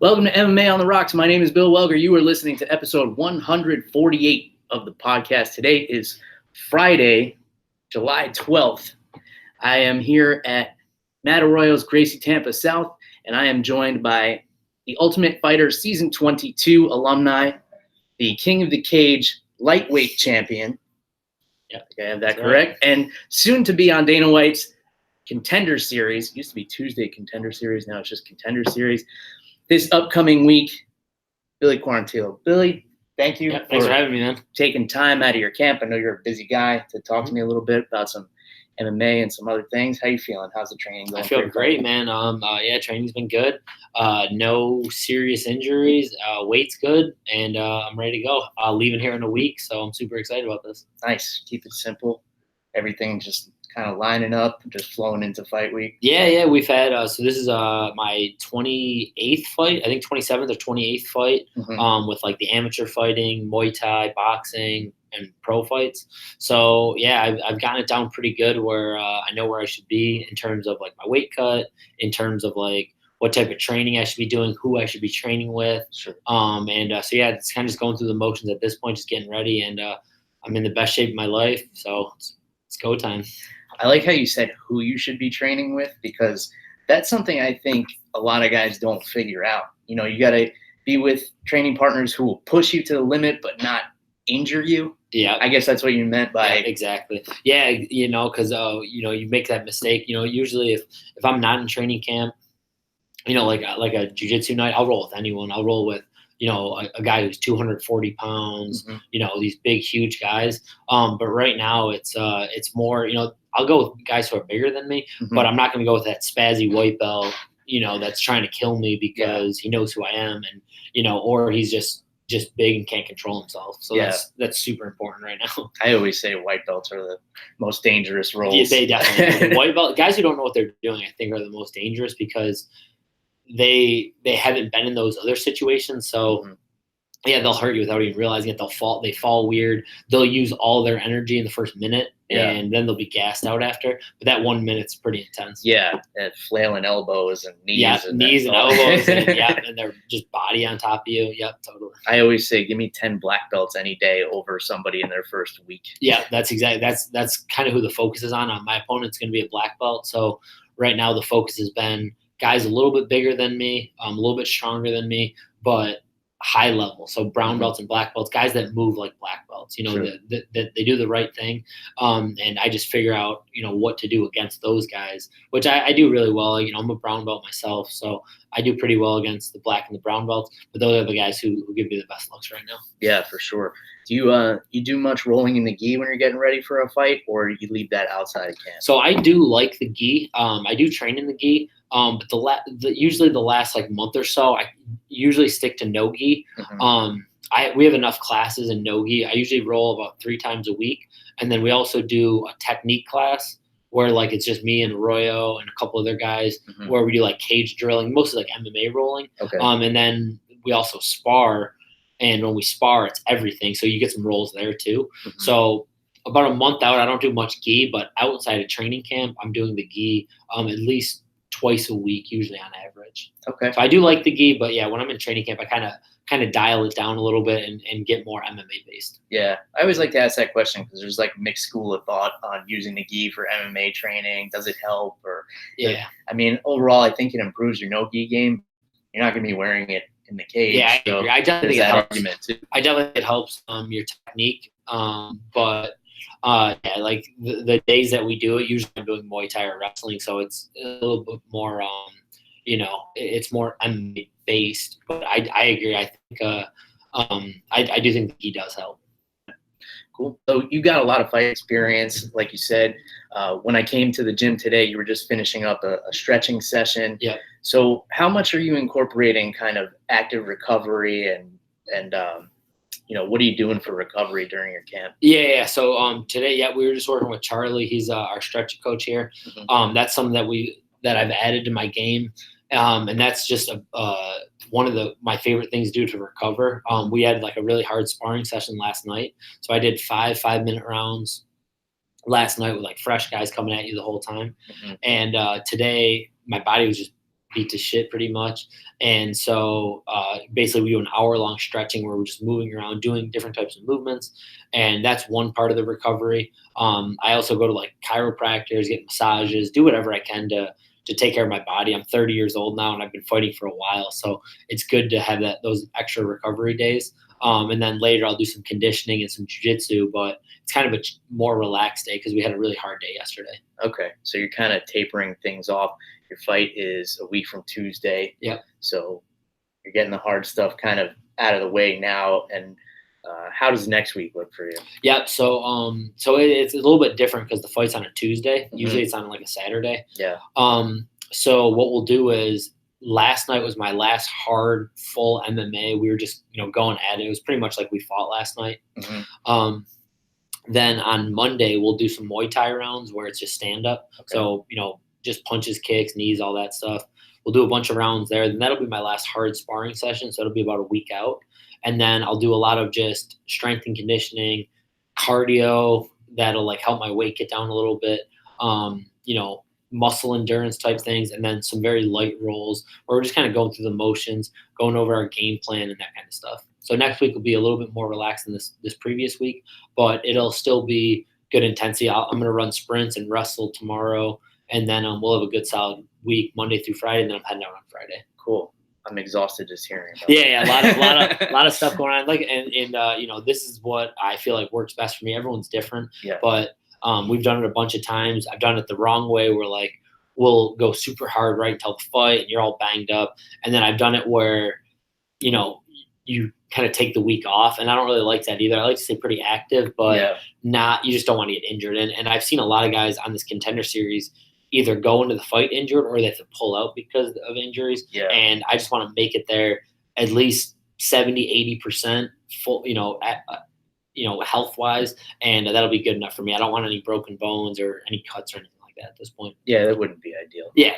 Welcome to MMA on the Rocks. My name is Bill Welger. You are listening to episode 148 of the podcast. Today is Friday, July 12th. I am here at Matt Arroyo's Gracie Tampa South, and I am joined by the Ultimate Fighter Season 22 alumni, the King of the Cage lightweight champion. Yeah, I have that correct. Right. And soon to be on Dana White's Contender Series. It used to be Tuesday Contender Series. Now it's just Contender Series. This upcoming week, Billy Quarantillo. Billy, thank you thanks for having me, man. Taking time out of your camp. I know you're a busy guy to talk to me a little bit about some MMA and some other things. How you feeling? How's the training going? I feel great, man. Training's been good. No serious injuries. Weight's good, and I'm ready to go. Leaving here in a week, so I'm super excited about this. Nice. Keep it simple. Everything just kind of lining up, just flowing into fight week. Yeah. We've had so this is my 28th fight. I think 27th or 28th fight. With like the amateur fighting, Muay Thai, boxing, and pro fights. So yeah, I've gotten it down pretty good where I know where I should be in terms of like my weight cut, in terms of like what type of training I should be doing, who I should be training with. Sure. So yeah, it's kind of just going through the motions at this point, just getting ready, and I'm in the best shape of my life. So it's go time. I like how you said who you should be training with, because that's something I think a lot of guys don't figure out. You know, you got to be with training partners who will push you to the limit but not injure you. Yeah. I guess that's what you meant by. Yeah, exactly. Yeah, because you make that mistake. Usually if I'm not in training camp, like a jiu-jitsu night, I'll roll with anyone. I'll roll with a guy who's 240 pounds, these big, huge guys. But right now it's more, I'll go with guys who are bigger than me, but I'm not going to go with that spazzy white belt, that's trying to kill me because he knows who I am and, or he's just big and can't control himself. So that's super important right now. I always say white belts are the most dangerous roles. Yeah, they definitely white belt guys who don't know what they're doing, I think, are the most dangerous because they haven't been in those other situations. So yeah, they'll hurt you without even realizing it. They fall weird. They'll use all their energy in the first minute and then they'll be gassed out after. But that 1 minute's pretty intense. Yeah. And flailing elbows and knees. Yeah, knees and elbows and they're just body on top of you. Yep, totally. I always say give me 10 black belts any day over somebody in their first week. Yeah, that's kind of who the focus is on. My opponent's gonna be a black belt. So right now the focus has been guys a little bit bigger than me, a little bit stronger than me, but high level. So brown belts and black belts, guys that move like black belts, Sure. that they do the right thing. And I just figure out, what to do against those guys, which I do really well. I'm a brown belt myself, so I do pretty well against the black and the brown belts, but those are the guys who give me the best looks right now. Yeah, for sure. Do you do much rolling in the gi when you're getting ready for a fight, or you leave that outside of camp? So I do like the gi. I do train in the gi. But usually the last like month or so, I usually stick to no gi. We have enough classes in no gi. I usually roll about 3 times a week, and then we also do a technique class where like it's just me and Arroyo and a couple other guys where we do like cage drilling, mostly like MMA rolling. Okay. And then we also spar, and when we spar, it's everything. So you get some rolls there too. So about a month out, I don't do much gi, but outside of training camp, I'm doing the gi at least twice a week, usually on average. Okay. So I do like the gi, but yeah, when I'm in training camp, I kind of dial it down a little bit and get more MMA based. Yeah, I always like to ask that question because there's like mixed school of thought on using the gi for MMA training. Does it help? Or I mean, overall, I think it improves your no gi game. You're not going to be wearing it in the cage. Yeah, I agree. I definitely think it helps. Argument too. I definitely think it helps your technique. But like the days that we do it, usually I'm doing Muay Thai or wrestling, so it's a little bit more, it's more MMA based. But I agree. I think I do think the gi does help. Cool. So you got a lot of fight experience, like you said. When I came to the gym today, you were just finishing up a stretching session. Yeah. So how much are you incorporating kind of active recovery and what are you doing for recovery during your camp? Yeah. So today, we were just working with Charlie. He's our stretch coach here. That's something that I've added to my game, and that's just one of my favorite things to do to recover. We had like a really hard sparring session last night, so I did 5-minute rounds last night with like fresh guys coming at you the whole time. And today, my body was just beat to shit pretty much. And so basically we do an hour-long stretching where we're just moving around, doing different types of movements. And that's one part of the recovery. I also go to like chiropractors, get massages, do whatever I can to take care of my body. I'm 30 years old now and I've been fighting for a while. So it's good to have those extra recovery days. And then later I'll do some conditioning and some jiu-jitsu, but it's kind of a more relaxed day because we had a really hard day yesterday. Okay. So you're kind of tapering things off. Your fight is a week from Tuesday. Yeah. So you're getting the hard stuff kind of out of the way now. And how does next week look for you? Yeah. So it's a little bit different because the fight's on a Tuesday. Mm-hmm. Usually it's on like a Saturday. Yeah. So what we'll do is last night was my last hard full MMA. We were just, going at it. It was pretty much like we fought last night. Mm-hmm. Then on Monday, we'll do some Muay Thai rounds where it's just stand up. Okay. So, just punches, kicks, knees, all that stuff. We'll do a bunch of rounds there. Then that'll be my last hard sparring session. So it'll be about a week out. And then I'll do a lot of just strength and conditioning, cardio that'll like help my weight get down a little bit, muscle endurance type things, and then some very light rolls where we're just kind of going through the motions, going over our game plan and that kind of stuff. So next week will be a little bit more relaxed than this previous week, but it'll still be good intensity. I'm going to run sprints and wrestle tomorrow, and then we'll have a good solid week Monday through Friday, and then I'm heading out on Friday. Cool. I'm exhausted just hearing about Yeah, a lot of stuff going on. Like, and this is what I feel like works best for me. Everyone's different, but we've done it a bunch of times. I've done it the wrong way where like we'll go super hard right until the fight and you're all banged up. And then I've done it where, you kind of take the week off, and I don't really like that either. I like to stay pretty active, but you just don't want to get injured. And I've seen a lot of guys on this Contender Series either go into the fight injured or they have to pull out because of injuries. Yeah. And I just want to make it there at least 70, 80% full, health wise. And that'll be good enough for me. I don't want any broken bones or any cuts or anything like that at this point. Yeah, that wouldn't be ideal. Yeah.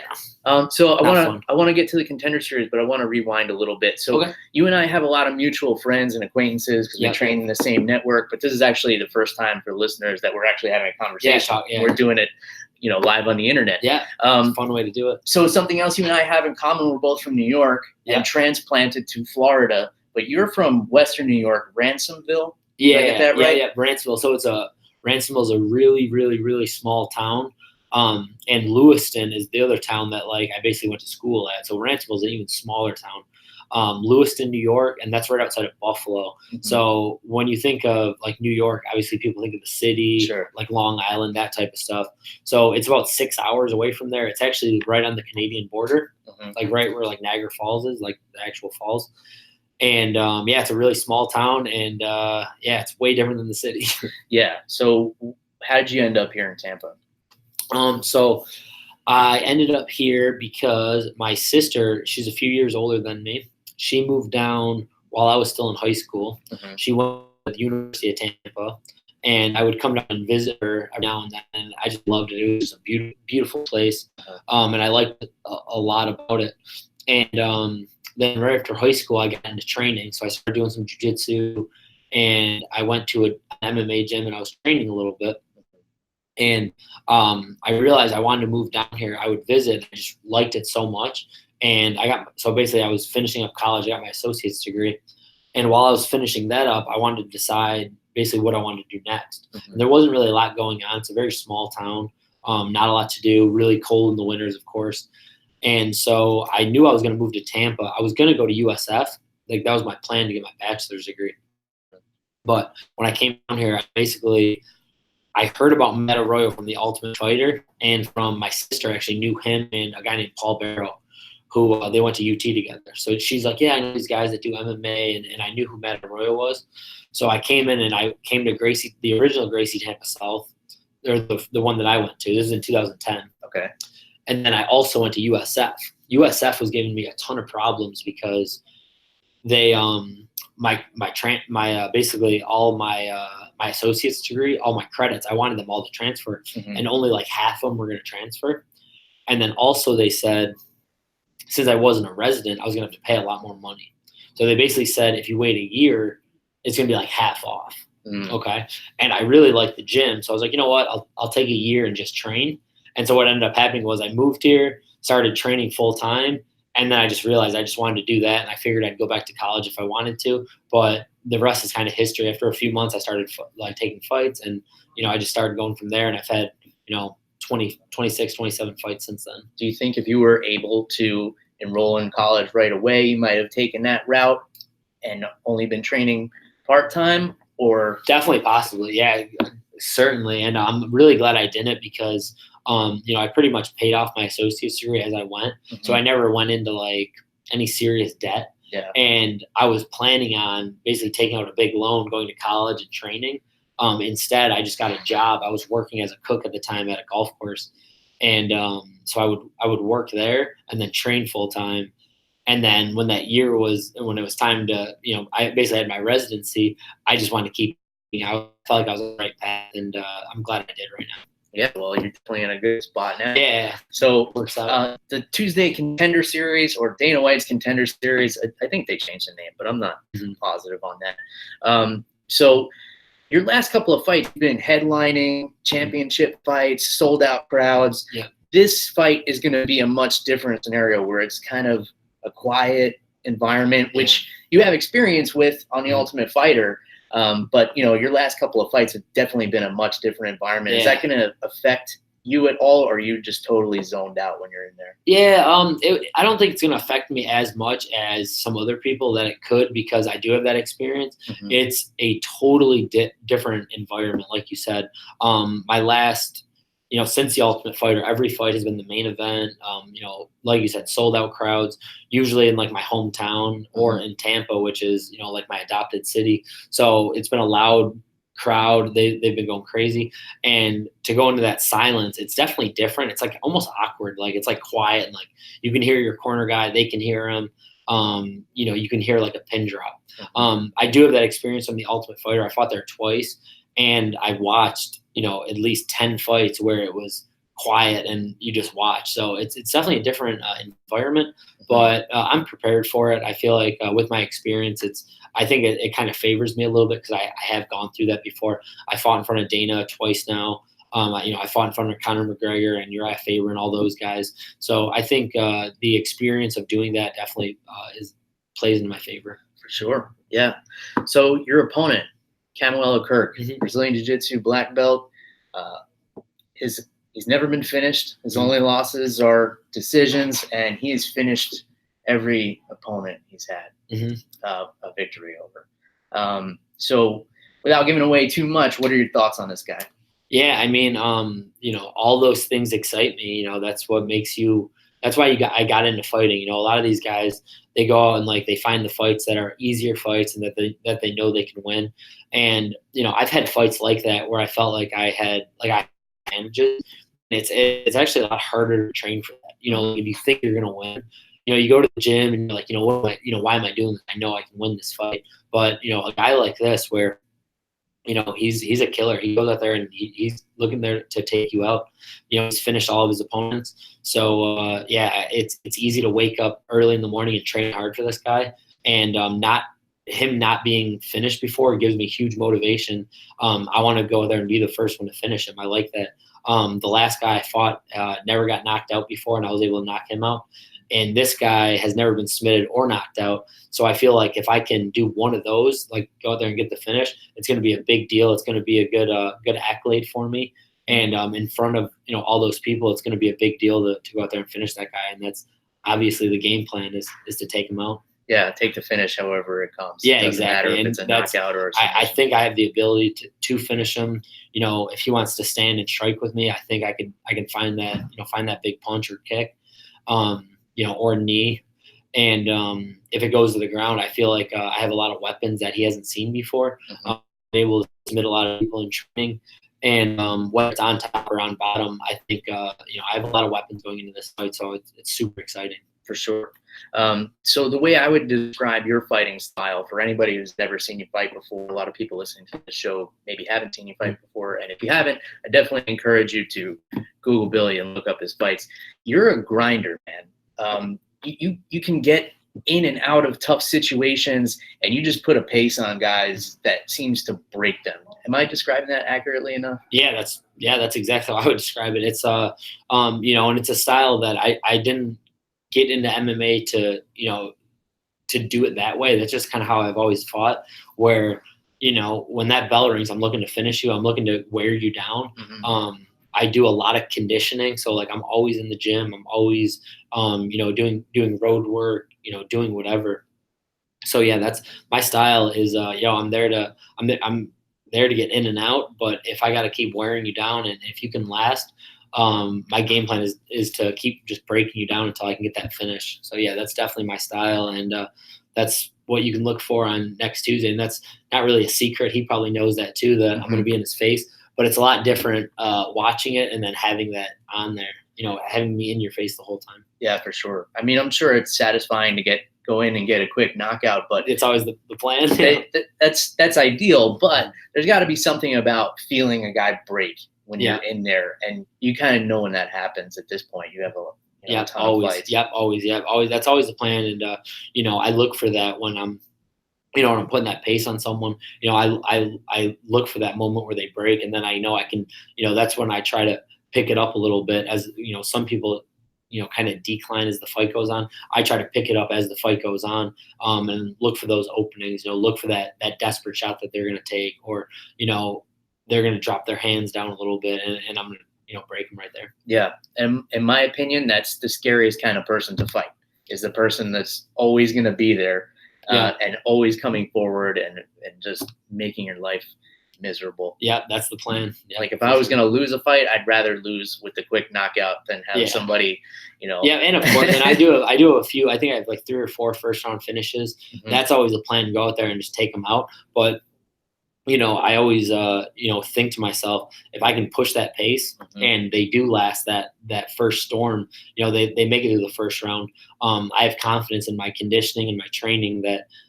So I want to get to the Contender Series, but I want to rewind a little bit. So You and I have a lot of mutual friends and acquaintances because we train in the same network, but this is actually the first time for listeners that we're actually having a conversation. Yeah. We're doing it live on the internet. Yeah. It's a fun way to do it. So something else you and I have in common, we're both from New York and transplanted to Florida, but you're from Western New York, Ransomville. Yeah. Did I get that right? Yeah. Ransomville. So Ransomville is a really, really, really small town. And Lewiston is the other town that like I basically went to school at. So Ransomville is an even smaller town. Lewiston, New York, and that's right outside of Buffalo. Mm-hmm. So when you think of like New York, obviously people think of the city, like Long Island, that type of stuff. So it's about 6 hours away from there. It's actually right on the Canadian border, like right where like Niagara Falls is, like the actual falls. And it's a really small town, and it's way different than the city. Yeah. So how did you end up here in Tampa? So I ended up here because my sister, she's a few years older than me. She moved down while I was still in high school. Mm-hmm. She went to the University of Tampa, and I would come down and visit her every now and then. And I just loved it. It was a beautiful place, and I liked it a lot about it. And then right after high school, I got into training. So I started doing some jiu-jitsu, and I went to an MMA gym, and I was training a little bit. And I realized I wanted to move down here. I would visit. I just liked it so much. And I was finishing up college. I got my associate's degree. And while I was finishing that up, I wanted to decide basically what I wanted to do next. Mm-hmm. And there wasn't really a lot going on. It's a very small town, not a lot to do, really cold in the winters, of course. And so I knew I was going to move to Tampa. I was going to go to USF. Like that was my plan to get my bachelor's degree. But when I came down here, I heard about Matt Arroyo from The Ultimate Fighter, and from my sister actually knew him and a guy named Paul Barrow, who they went to UT together. So she's like, yeah, I know these guys that do MMA, and I knew who Matt Arroyo was. So I came in and I came to Gracie, the original Gracie Tampa South, or the one that I went to. This is in 2010. Okay. And then I also went to USF. USF was giving me a ton of problems because they basically all my associate's degree, all my credits, I wanted them all to transfer, and only like half of them were going to transfer. And then also they said, since I wasn't a resident, I was going to have to pay a lot more money. So they basically said, if you wait a year, it's going to be like half off. Okay. And I really liked the gym. So I was like, you know what, I'll take a year and just train. And so what ended up happening was I moved here, started training full time. And then I just realized I just wanted to do that. And I figured I'd go back to college if I wanted to. But the rest is kind of history. After a few months, I started taking fights. And, I just started going from there. And I've had, 26, 27 fights since then. Do you think if you were able to enroll in college right away, you might have taken that route and only been training part-time? Or definitely, possibly. Yeah, certainly. And I'm really glad I didn't because I pretty much paid off my associate's degree as I went. Mm-hmm. So I never went into like any serious debt. Yeah. And I was planning on basically taking out a big loan, going to college and training. Instead, I just got a job. I was working as a cook at the time at a golf course. And so I would work there and then train full time. And then when it was time to, I basically had my residency, I just wanted to keep, I felt like I was on the right path, and I'm glad I did right now. Yeah, well, you're definitely in a good spot now. Yeah. So the Tuesday Contender Series, or Dana White's Contender Series, I think they changed the name, but I'm not positive on that. So your last couple of fights, you've been headlining championship fights, sold out crowds. Yeah. This fight is going to be a much different scenario where it's kind of a quiet environment, which you have experience with on The Ultimate Fighter. But, your last couple of fights have definitely been a much different environment. Is that going to affect you at all, or are you just totally zoned out when you're in there? Yeah, I don't think it's going to affect me as much as some other people that it could, because I do have that experience. Mm-hmm. It's a totally different environment, like you said. My last, since The Ultimate Fighter, every fight has been the main event. Like you said, sold out crowds, usually in like my hometown or in Tampa, which is, like my adopted city. So it's been a loud crowd. They've been going crazy. And to go into that silence, it's definitely different. It's like almost awkward. Like it's like quiet, and like you can hear your corner guy, they can hear him. You can hear like a pin drop. I do have that experience on The Ultimate Fighter. I fought there twice, and I watched, at least 10 fights where it was quiet and you just watch. So it's definitely a different environment, but I'm prepared for it. I feel like with my experience, I think it kind of favors me a little bit, because I have gone through that before. I fought in front of Dana twice now. I fought in front of Conor McGregor and Uriah Faber and all those guys. So I think the experience of doing that definitely plays into my favor. For sure. Yeah. So your opponent, Camuelo Kirk, Brazilian Jiu-Jitsu black belt. He's never been finished. His only losses are decisions, and he's finished every opponent he's had a victory over. So without giving away too much, what are your thoughts on this guy? Yeah, I mean, all those things excite me. That's what makes you. That's why I got into fighting. A lot of these guys, they go out and like they find the fights that are easier fights and that they know they can win. And I've had fights like that where I felt like I had advantages. It's actually a lot harder to train for that. If you think you're gonna win, you go to the gym and you're like, what am I, why am I doing this? I know I can win this fight. But a guy like this where he's a killer. He goes out there and he's looking there to take you out. He's finished all of his opponents. So it's easy to wake up early in the morning and train hard for this guy. And not being finished before gives me huge motivation. I want to go there and be the first one to finish him. I like that. The last guy I fought never got knocked out before, and I was able to knock him out. And this guy has never been submitted or knocked out. So I feel like if I can do one of those, like go out there and get the finish, it's going to be a big deal. It's going to be a good accolade for me. And in front of all those people, it's going to be a big deal to go out there and finish that guy. And that's obviously the game plan is to take him out. Yeah, take the finish however it comes. Yeah, it doesn't exactly. matter if it's a knockout or a submission. I think I have the ability to finish him. If he wants to stand and strike with me, I think I can find that big punch or kick. Or knee. And if it goes to the ground, I feel like I have a lot of weapons that he hasn't seen before. I'm able to submit a lot of people in training. And whether it's on top or on bottom, I think, I have a lot of weapons going into this fight, so it's super exciting. For sure. So the way I would describe your fighting style for anybody who's never seen you fight before, a lot of people listening to the show maybe haven't seen you fight before. And if you haven't, I definitely encourage you to Google Billy and look up his fights. You're a grinder, man. You can get in and out of tough situations, and you just put a pace on guys that seems to break them. Am I describing that accurately enough? Yeah, that's exactly how I would describe it. It's and it's a style that I didn't get into MMA to do it that way. That's just kind of how I've always fought, where, when that bell rings, I'm looking to finish you. I'm looking to wear you down. Mm-hmm. I do a lot of conditioning. So like, I'm always in the gym. I'm always, doing road work, doing whatever. So yeah, that's my style is, I'm there to get in and out, but if I got to keep wearing you down and if you can last, my game plan is to keep just breaking you down until I can get that finish. So yeah, that's definitely my style. And, that's what you can look for on next Tuesday. And that's not really a secret. He probably knows that too, that I'm going to be in his face, but it's a lot different, watching it and then having that on there, having me in your face the whole time. Yeah, for sure. I mean, I'm sure it's satisfying to go in and get a quick knockout, but it's always the plan. That's ideal, but there's got to be something about feeling a guy break when you're in there, and you kind of know when that happens. At this point, you have a ton of fights. Always. That's always the plan, and I look for that when I'm, when I'm putting that pace on someone. I look for that moment where they break, and then I know I can. That's when I try to pick it up a little bit. As some people, kind of decline as the fight goes on. I try to pick it up as the fight goes on, and look for those openings. Look for that desperate shot that they're going to take, or they're going to drop their hands down a little bit, and I'm going to break them right there. Yeah, and in my opinion, that's the scariest kind of person to fight. Is the person that's always going to be there, and always coming forward and just making your life miserable. Yeah, that's the plan. Yeah, like if I was going to lose a fight, I'd rather lose with the quick knockout than have somebody, Yeah, and of course, and I do a few. I think I have like 3 or 4 first round finishes. Mm-hmm. That's always the plan, to go out there and just take them out. But I always think to myself, if I can push that pace, and they do last that first storm, they make it to the first round. I have confidence in my conditioning and my training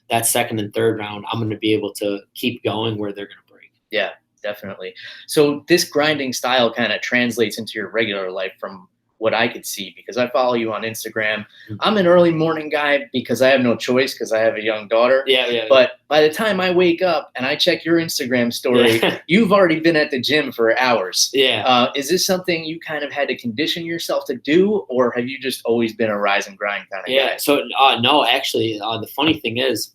that second and third round, I'm going to be able to keep going where they're going to break. Yeah, definitely. So this grinding style kind of translates into your regular life from what I could see, because I follow you on Instagram. I'm an early morning guy because I have no choice because I have a young daughter. Yeah. But by the time I wake up and I check your Instagram story, you've already been at the gym for hours. Yeah. Is this something you kind of had to condition yourself to do, or have you just always been a rise and grind kind of guy? Yeah. So no, actually, the funny thing is,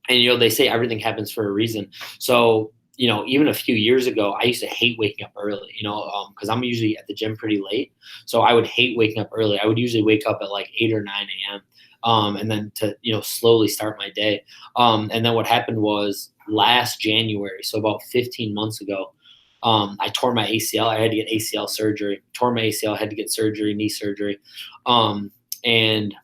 and they say everything happens for a reason. So even a few years ago, I used to hate waking up early, because I'm usually at the gym pretty late. So I would hate waking up early. I would usually wake up at like 8 or 9 a.m. And then to, slowly start my day. And then what happened was last January, so about 15 months ago, I tore my ACL. I had to get ACL surgery. Tore my ACL, had to get surgery, knee surgery. And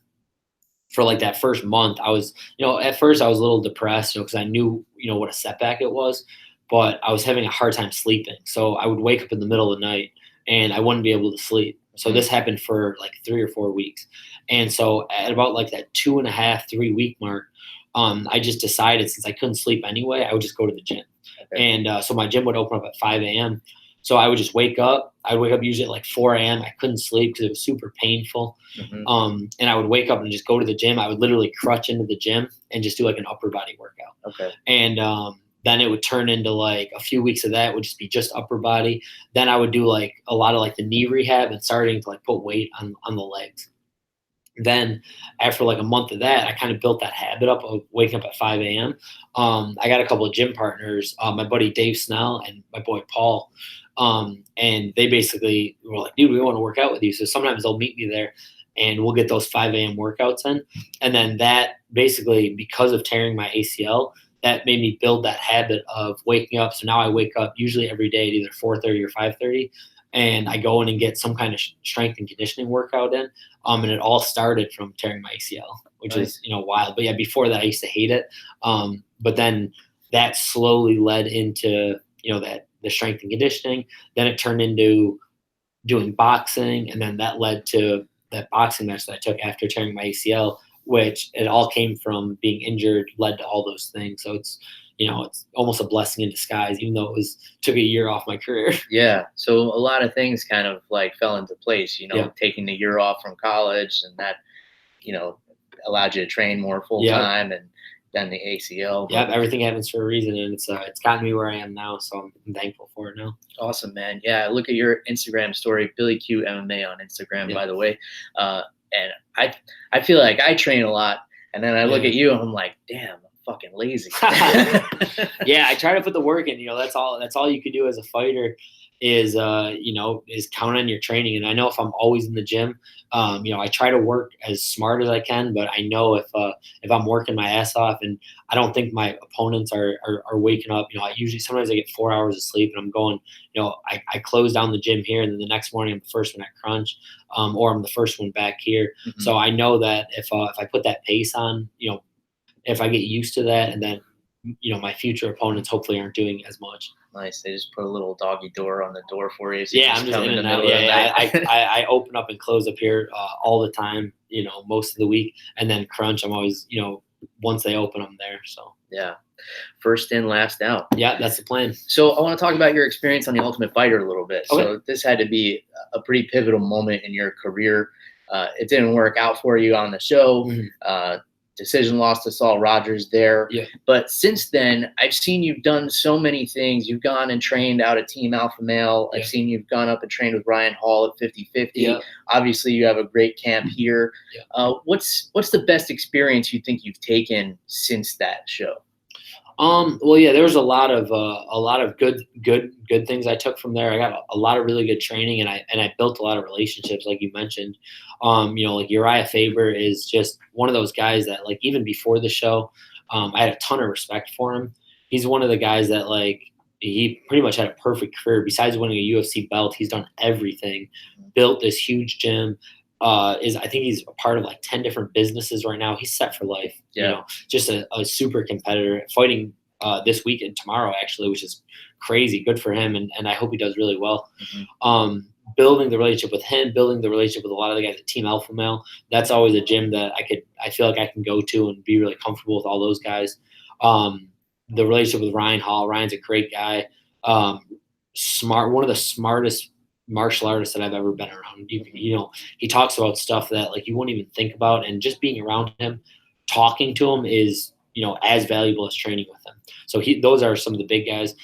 for like that first month, I was, at first I was a little depressed, because I knew, what a setback it was. But I was having a hard time sleeping. So I would wake up in the middle of the night and I wouldn't be able to sleep. So this happened for like 3 or 4 weeks. And so at about like that 2.5, 3 week mark, I just decided, since I couldn't sleep anyway, I would just go to the gym. Okay. And so my gym would open up at 5 a.m. So I would just wake up. I'd wake up usually at like 4 a.m. I couldn't sleep because it was super painful. And I would wake up and just go to the gym. I would literally crutch into the gym and just do like an upper body workout. Okay. And then it would turn into like a few weeks of that would just be just upper body. Then I would do like a lot of like the knee rehab and starting to like put weight on the legs. Then after like a month of that, I kind of built that habit up of waking up at 5 a.m. I got a couple of gym partners, my buddy Dave Snell and my boy Paul. And they basically were like, dude, we want to work out with you. So sometimes they'll meet me there and we'll get those 5 a.m. workouts in. And then that basically, because of tearing my ACL, that made me build that habit of waking up. So now I wake up usually every day at either 4:30 or 5:30, and I go in and get some kind of strength and conditioning workout in. And it all started from tearing my ACL, which is, wild. But yeah, before that I used to hate it. But then that slowly led into, the strength and conditioning. Then it turned into doing boxing. And then that led to that boxing match that I took after tearing my ACL, which it all came from being injured, led to all those things. So it's, it's almost a blessing in disguise, even though took a year off my career. Yeah. So a lot of things kind of like fell into place, taking the year off from college, and that, allowed you to train more full time, and then the ACL. Yeah, everything happens for a reason, and it's gotten me where I am now, so I'm thankful for it now. Awesome, man. Yeah, look at your Instagram story, Billy Q MMA on Instagram, by the way. And I feel like I train a lot, and then I look at you and I'm like, damn, I'm fucking lazy. Yeah, I try to put the work in. That's all you can do as a fighter is count on your training. And I know if I'm always in the gym, I try to work as smart as I can, but I know if I'm working my ass off and I don't think my opponents are waking up, sometimes I get 4 hours of sleep and I'm going, I close down the gym here and then the next morning I'm the first one at crunch, or I'm the first one back here. Mm-hmm. So I know that if I put that pace on, if I get used to that, and then, my future opponents hopefully aren't doing as much. Nice. They just put a little doggy door on the door for you. So I'm just in and out. I open up and close up here all the time, most of the week. And then crunch, I'm always, once they open, I'm there. So yeah. First in, last out. Yeah, that's the plan. So I want to talk about your experience on The Ultimate Fighter a little bit. Okay. So this had to be a pretty pivotal moment in your career. It didn't work out for you on the show. Mm-hmm. Decision loss to Saul Rogers there. Yeah. But since then, I've seen you've done so many things. You've gone and trained out at Team Alpha Male. Yeah. I've seen you've gone up and trained with Ryan Hall at 50-50. Yeah. Obviously, you have a great camp here. Yeah. What's the best experience you think you've taken since that show? Well, yeah, there was a lot of good things I took from there. I got a lot of really good training, and I built a lot of relationships, like you mentioned. Like Uriah Faber is just one of those guys that, like, even before the show, I had a ton of respect for him. He's one of the guys that, like, he pretty much had a perfect career. Besides winning a UFC belt, he's done everything. Built this huge gym. I think he's a part of like 10 different businesses right now. He's set for life. Yeah. Just a super competitor, fighting this week and tomorrow, actually, which is crazy. Good for him. And I hope he does really well. Mm-hmm. Building the relationship with him, building the relationship with a lot of the guys at Team Alpha Male. That's always a gym that I feel like I can go to and be really comfortable with all those guys. The relationship with Ryan Hall. Ryan's a great guy. Smart, one of the smartest martial artists that I've ever been around. He talks about stuff that, like, you wouldn't even think about, and just being around him, talking to him is, as valuable as training with him. So those are some of the big guys.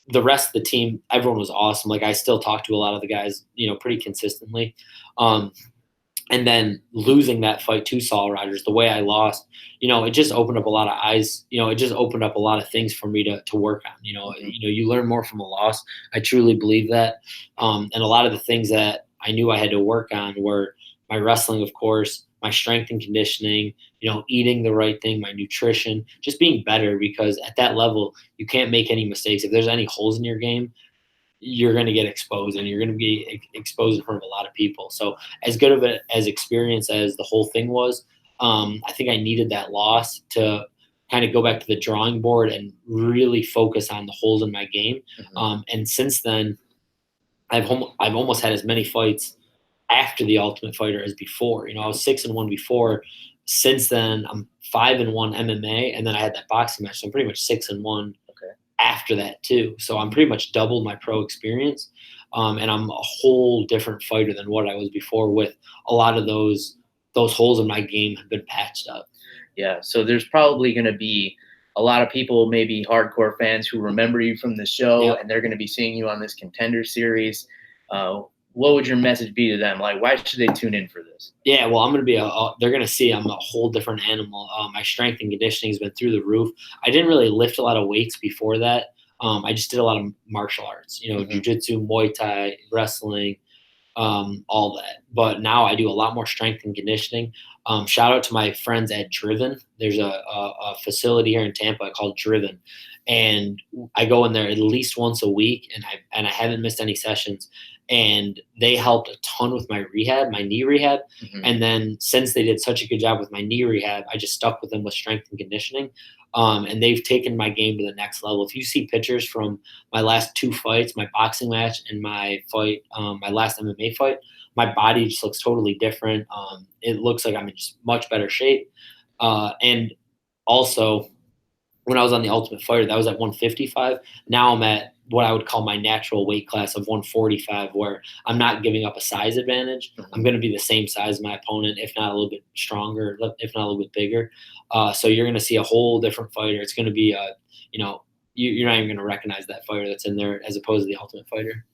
The rest of the team, everyone was awesome. Like, I still talk to a lot of the guys, pretty consistently. And then losing that fight to Saul Rogers, the way I lost, it just opened up a lot of eyes. It just opened up a lot of things for me to work on. You learn more from a loss. I truly believe that. And a lot of the things that I knew I had to work on were my wrestling, of course, my strength and conditioning, eating the right thing, my nutrition, just being better, because at that level, you can't make any mistakes. If there's any holes in your game, you're going to get exposed, and you're going to be exposed in front of a lot of people. So as good of as experience as the whole thing was, I think I needed that loss to kind of go back to the drawing board and really focus on the holes in my game. Mm-hmm. And since then, I've almost had as many fights after The Ultimate Fighter as before. I was 6-1 before. Since then, I'm 5-1 MMA, and then I had that boxing match. So I'm pretty much 6-1. After that too. So I'm pretty much doubled my pro experience. And I'm a whole different fighter than what I was before, with a lot of those holes in my game have been patched up. Yeah. So there's probably going to be a lot of people, maybe hardcore fans, who remember you from the show, and they're going to be seeing you on this Contender Series. What would your message be to them? Like, why should they tune in for this? Yeah, well, they're going to see I'm a whole different animal. My strength and conditioning has been through the roof. I didn't really lift a lot of weights before that. I just did a lot of martial arts, jiu-jitsu, Muay Thai, wrestling, all that. But now I do a lot more strength and conditioning. Shout out to my friends at Driven. There's a facility here in Tampa called Driven, and I go in there at least once a week, and I haven't missed any sessions. And they helped a ton with my knee rehab. Mm-hmm. And then since they did such a good job with my knee rehab, I just stuck with them with strength and conditioning. And they've taken my game to the next level. If you see pictures from my last 2 fights, my boxing match and my fight, my last MMA fight, my body just looks totally different. It looks like I'm in just much better shape. And also, when I was on The Ultimate Fighter, that was at 155. Now I'm at what I would call my natural weight class of 145, where I'm not giving up a size advantage. Mm-hmm. I'm going to be the same size as my opponent, if not a little bit stronger, if not a little bit bigger. So you're going to see a whole different fighter. It's going to be, you're not even going to recognize that fighter that's in there as opposed to the Ultimate Fighter.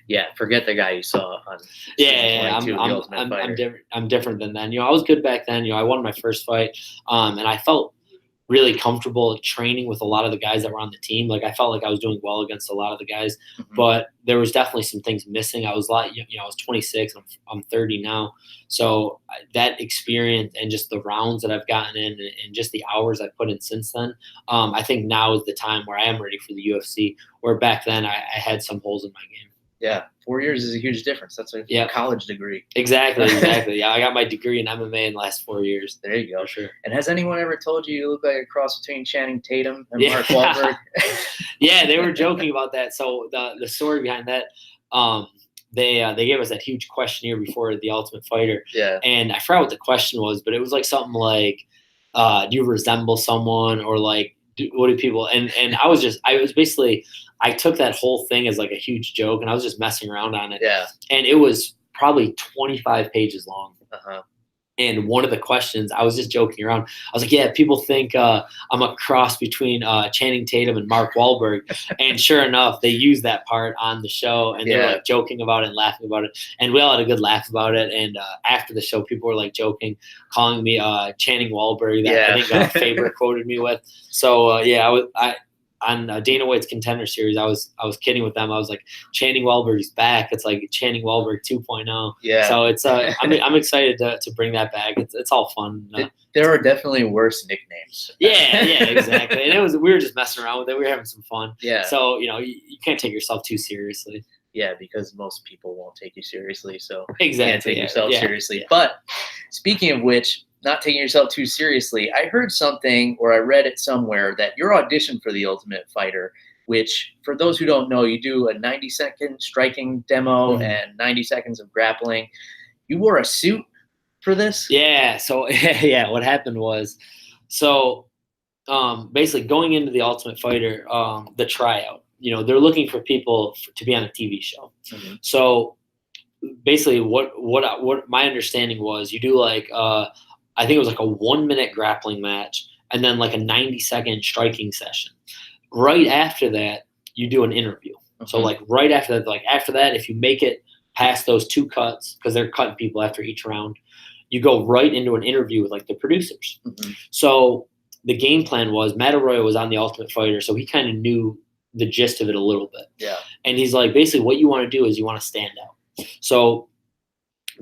Yeah, forget the guy you saw on I'm different than then. I was good back then. I won my first fight, and I felt really comfortable training with a lot of the guys that were on the team. Like, I felt like I was doing well against a lot of the guys, but there was definitely some things missing. I was I was 26, I'm 30 now. So that experience and just the rounds that I've gotten in and just the hours I've put in since then, I think now is the time where I am ready for the UFC, where back then I had some holes in my game. Yeah, 4 years is a huge difference. That's a college degree. Exactly. Yeah, I got my degree in MMA in the last 4 years. There you go. For sure. And has anyone ever told you look like a cross between Channing Tatum and Mark Wahlberg? Yeah, they were joking about that. So the story behind that, they gave us that huge questionnaire before the Ultimate Fighter. Yeah. And I forgot what the question was, but it was like something like, do you resemble someone, or like, what do people? And I took that whole thing as like a huge joke, and I was just messing around on it. Yeah. And it was probably 25 pages long. Uh-huh. And one of the questions, I was just joking around. I was like, yeah, people think I'm a cross between Channing Tatum and Mark Wahlberg. And sure enough, they used that part on the show, and they were like joking about it and laughing about it. And we all had a good laugh about it. And after the show, people were like joking, calling me Channing Wahlberg, that I think Faber quoted me with. So on Dana White's Contender Series, I was kidding with them. I was like, Channing Wahlberg's back. It's like Channing Wahlberg 2.0. Yeah. So it's I'm excited to bring that back. It's all fun. There are definitely worse nicknames. Yeah, exactly. And we were just messing around with it. We were having some fun. Yeah. So you can't take yourself too seriously. Yeah, because most people won't take you seriously. So exactly, you can't take yourself seriously. Yeah. But speaking of which, not taking yourself too seriously, I heard something, or I read it somewhere, that your audition for the Ultimate Fighter, which for those who don't know, you do a 90-second striking demo and 90 seconds of grappling. You wore a suit for this? Yeah. So what happened was, basically going into the Ultimate Fighter, the tryout, they're looking for people to be on a TV show. Mm-hmm. So basically what my understanding was, you do like, I think it was like a 1-minute grappling match, and then like a 90-second striking session. Right after that, you do an interview. Mm-hmm. So like right after that, if you make it past those 2 cuts, because they're cutting people after each round, you go right into an interview with like the producers. Mm-hmm. So the game plan was, Matt Arroyo was on the Ultimate Fighter, so he kind of knew the gist of it a little bit. Yeah. And he's like, basically what you want to do is you want to stand out. So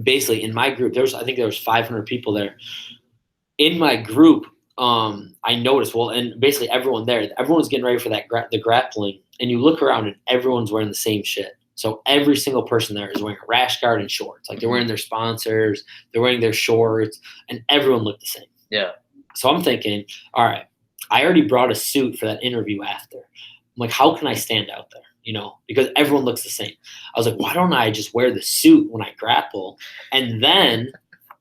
basically in my group, I think there was 500 people there. In my group, I noticed, and basically everyone's getting ready for the grappling, and you look around and everyone's wearing the same shit. So every single person there is wearing a rash guard and shorts. Like, they're wearing their sponsors, they're wearing their shorts, and everyone looked the same. Yeah. So I'm thinking, all right, I already brought a suit for that interview after. I'm like, how can I stand out there? Because everyone looks the same. I was like, why don't I just wear the suit when I grapple? And then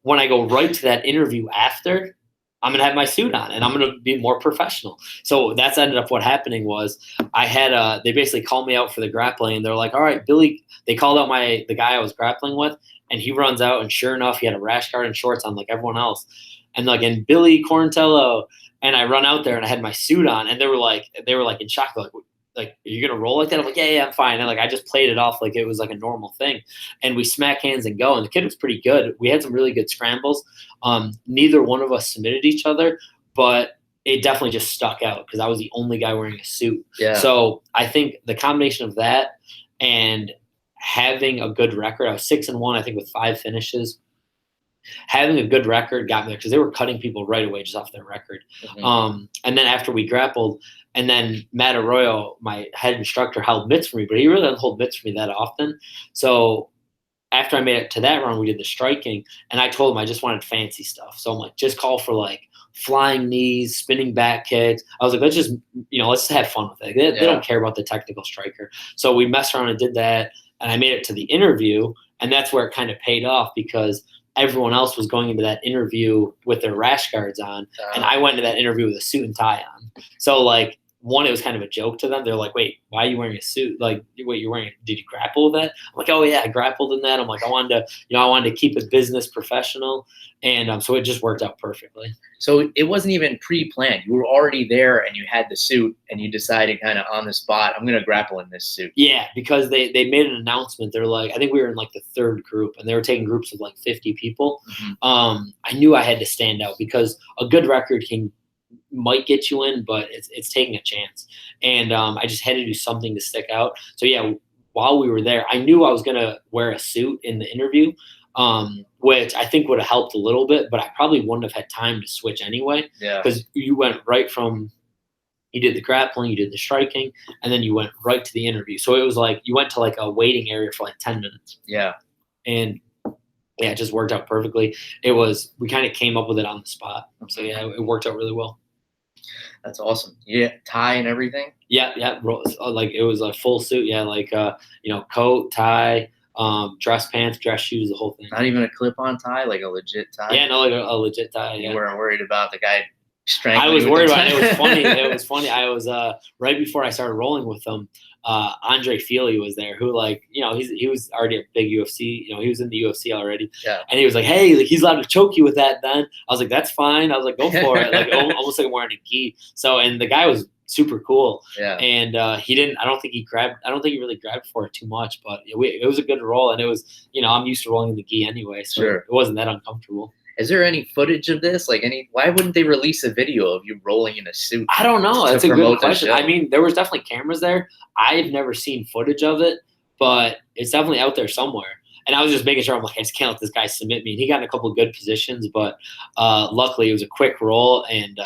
when I go right to that interview after, I'm going to have my suit on and I'm going to be more professional. So that's ended up what happening was, I had they basically called me out for the grappling, and they're like, all right, Billy, they called out the guy I was grappling with, and he runs out, and sure enough, he had a rash guard and shorts on like everyone else. And and Billy Quarantillo, and I run out there and I had my suit on, and they were like in shock. Like, are you going to roll like that? I'm like, yeah, I'm fine. And I just played it off like it was like a normal thing. And we smack hands and go. And the kid was pretty good. We had some really good scrambles. Neither one of us submitted each other, but it definitely just stuck out because I was the only guy wearing a suit. Yeah. So I think the combination of that and having a good record, I was 6-1, I think, with 5 finishes. Having a good record got me there because they were cutting people right away just off their record. Mm-hmm. And then after we grappled, and then Matt Arroyo, my head instructor, held mitts for me, but he really doesn't hold mitts for me that often. So after I made it to that round, we did the striking, and I told him I just wanted fancy stuff. So I'm like, just call for like flying knees, spinning back kicks. I was like, let's just have fun with it. They don't care about the technical striker. So we messed around and did that, and I made it to the interview, and that's where it kind of paid off because everyone else was going into that interview with their rash guards on, and I went into that interview with a suit and tie on. So like one, it was kind of a joke to them. They're like, wait, why are you wearing a suit? Like, wait, you're wearing, did you grapple with that? I'm like, oh yeah, I grappled in that. I'm like, I wanted to keep it business professional. And so it just worked out perfectly. So it wasn't even pre-planned. You were already there and you had the suit and you decided kind of on the spot, I'm going to grapple in this suit. Yeah, because they made an announcement. They're like, I think we were in like the third group and they were taking groups of like 50 people. Mm-hmm. I knew I had to stand out because a good record might get you in, but it's taking a chance. And I just had to do something to stick out. So yeah, while we were there, I knew I was going to wear a suit in the interview, which I think would have helped a little bit, but I probably wouldn't have had time to switch anyway. Yeah. Because you went right from, you did the grappling, you did the striking, and then you went right to the interview. So it was like you went to like a waiting area for like 10 minutes. Yeah. And yeah, it just worked out perfectly. We kind of came up with it on the spot. So yeah, it worked out really well. That's awesome. Yeah, tie and everything. Yeah. Like it was a full suit. Yeah, like coat, tie, dress pants, dress shoes, the whole thing. Not even a clip-on tie, like a legit tie. Yeah, no, like a legit tie. You yeah. weren't worried about the guy strangling. I was you worried with about the it. It was tie? funny. It was funny. I was right before I started rolling with them. Andre Feely was there, who he was already a big UFC. He was in the UFC already. Yeah. And he was like, "Hey, like, he's allowed to choke you with that." Then I was like, "That's fine." I was like, "Go for it." Like almost like I'm wearing a gi. So and the guy was super cool. Yeah. And he didn't. I don't think he really grabbed for it too much, but it was a good roll, and it was I'm used to rolling in the gi anyway, so Sure. it wasn't that uncomfortable. Is there any footage of this? Why wouldn't they release a video of you rolling in a suit? I don't know. That's a good question. show? I mean, there was definitely cameras there. I've never seen footage of it, but it's definitely out there somewhere. And I was just making sure, I'm like, I just can't let this guy submit me. And he got in a couple of good positions, but luckily it was a quick roll, and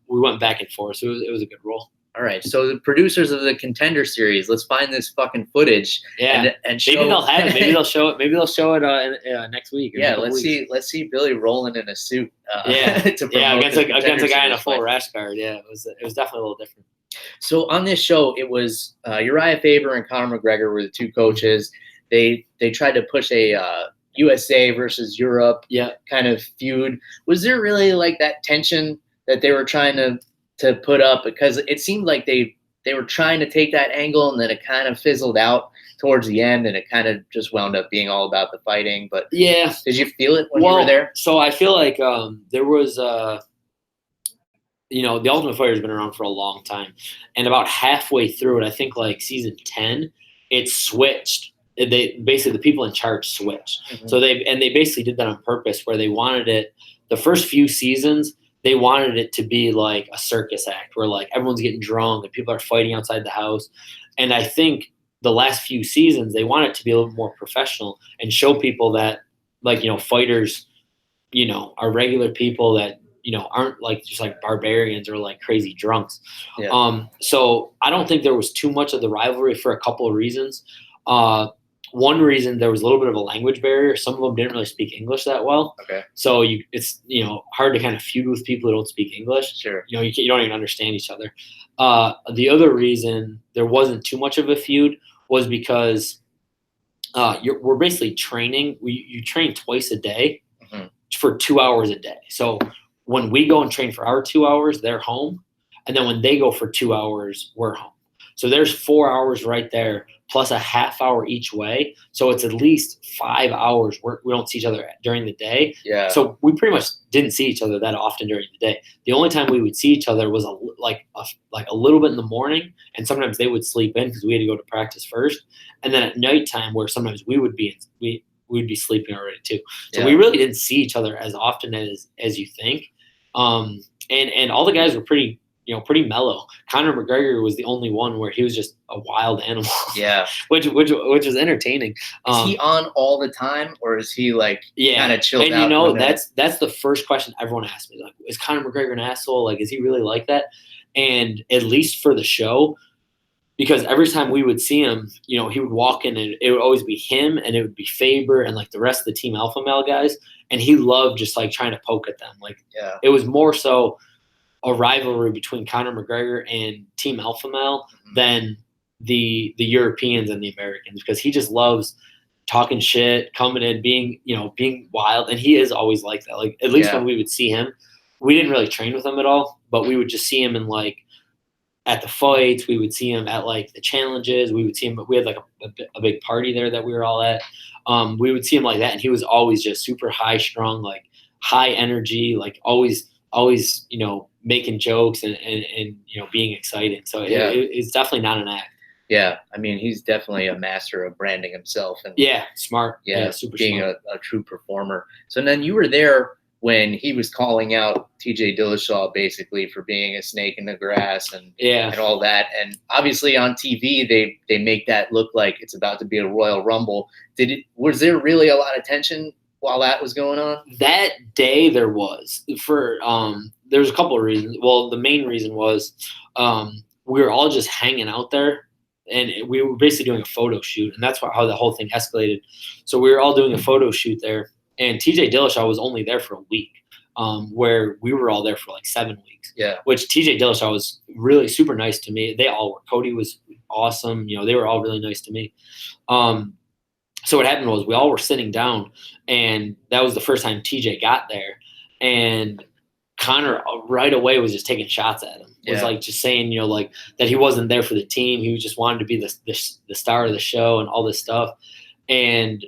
we went back and forth. So it was a good roll. All right, so the producers of the Contender Series, let's find this fucking footage. Yeah, and show. Maybe they'll have it. Maybe they'll show it. Maybe they'll show it next week. Yeah, let's see Billy rolling in a suit. Against a guy in a full fight. rash guard. Yeah, it was definitely a little different. So on this show, it was Uriah Faber and Conor McGregor were the two coaches. They tried to push a USA versus Europe kind of feud. Was there really like that tension that they were trying to put up? Because it seemed like they were trying to take that angle, and then it kind of fizzled out towards the end, and it kind of just wound up being all about the fighting. But yeah, did you feel it when you were there? So I feel like there was the Ultimate Fighter has been around for a long time, and about halfway through it, I think like season 10, it switched. They basically, the people in charge switched. Mm-hmm. So they basically did that on purpose, where they wanted it. The first few seasons, they wanted it to be like a circus act, where like everyone's getting drunk and people are fighting outside the house. And I think the last few seasons, they want it to be a little more professional and show people that fighters, are regular people that, aren't like just like barbarians or like crazy drunks. Yeah. So I don't think there was too much of the rivalry for a couple of reasons. One reason, there was a little bit of a language barrier. Some of them didn't really speak English that well. Okay. So it's hard to kind of feud with people who don't speak English. Sure. You don't even understand each other. The other reason there wasn't too much of a feud was because we're basically training. You train twice a day for 2 hours a day. So when we go and train for our 2 hours, they're home, and then when they go for 2 hours, we're home. So there's 4 hours right there, plus a half hour each way. So it's at least 5 hours we don't see each other during the day. Yeah. So we pretty much didn't see each other that often during the day. The only time we would see each other was a little bit in the morning, and sometimes they would sleep in because we had to go to practice first. And then at nighttime, where sometimes we would be sleeping already too. So we really didn't see each other as often as you think. And all the guys were pretty mellow. Conor McGregor was the only one where he was just a wild animal. Yeah. which was entertaining. Is he on all the time, or is he kind of chilled out? And that's the first question everyone asked me. Like, is Conor McGregor an asshole? Like, is he really like that? And at least for the show, because every time we would see him, he would walk in and it would always be him, and it would be Faber and like the rest of the Team Alpha Male guys. And he loved just like trying to poke at them. Like, it was more so a rivalry between Conor McGregor and Team Alpha Male than the Europeans and the Americans, because he just loves talking shit, coming in, being wild. And he is always like that. Like, at least when we would see him, we didn't really train with him at all, but we would just see him in like at the fights. We would see him at like the challenges. We would see him. We had like a big party there that we were all at. We would see him like that, and he was always just super high strung, like high energy, like always making jokes and being exciting. So it's definitely not an act. Yeah, I mean, he's definitely a master of branding himself. And smart. Yeah, super being smart. a true performer. So then you were there when he was calling out TJ Dillashaw basically for being a snake in the grass and all that. And obviously on TV, they make that look like it's about to be a Royal Rumble. Was there really a lot of tension while that was going on? That day there was. There's a couple of reasons. Well, the main reason was we were all just hanging out there. And we were basically doing a photo shoot, and that's how the whole thing escalated. So we were all doing a photo shoot there, and TJ Dillashaw was only there for a week, where we were all there for like 7 weeks. Yeah. Which TJ Dillashaw was really super nice to me. They all were. Cody was awesome. They were all really nice to me. So what happened was we all were sitting down, and that was the first time TJ got there, and Conor right away was just taking shots at him. Was like just saying, like that he wasn't there for the team. He just wanted to be the star of the show and all this stuff. And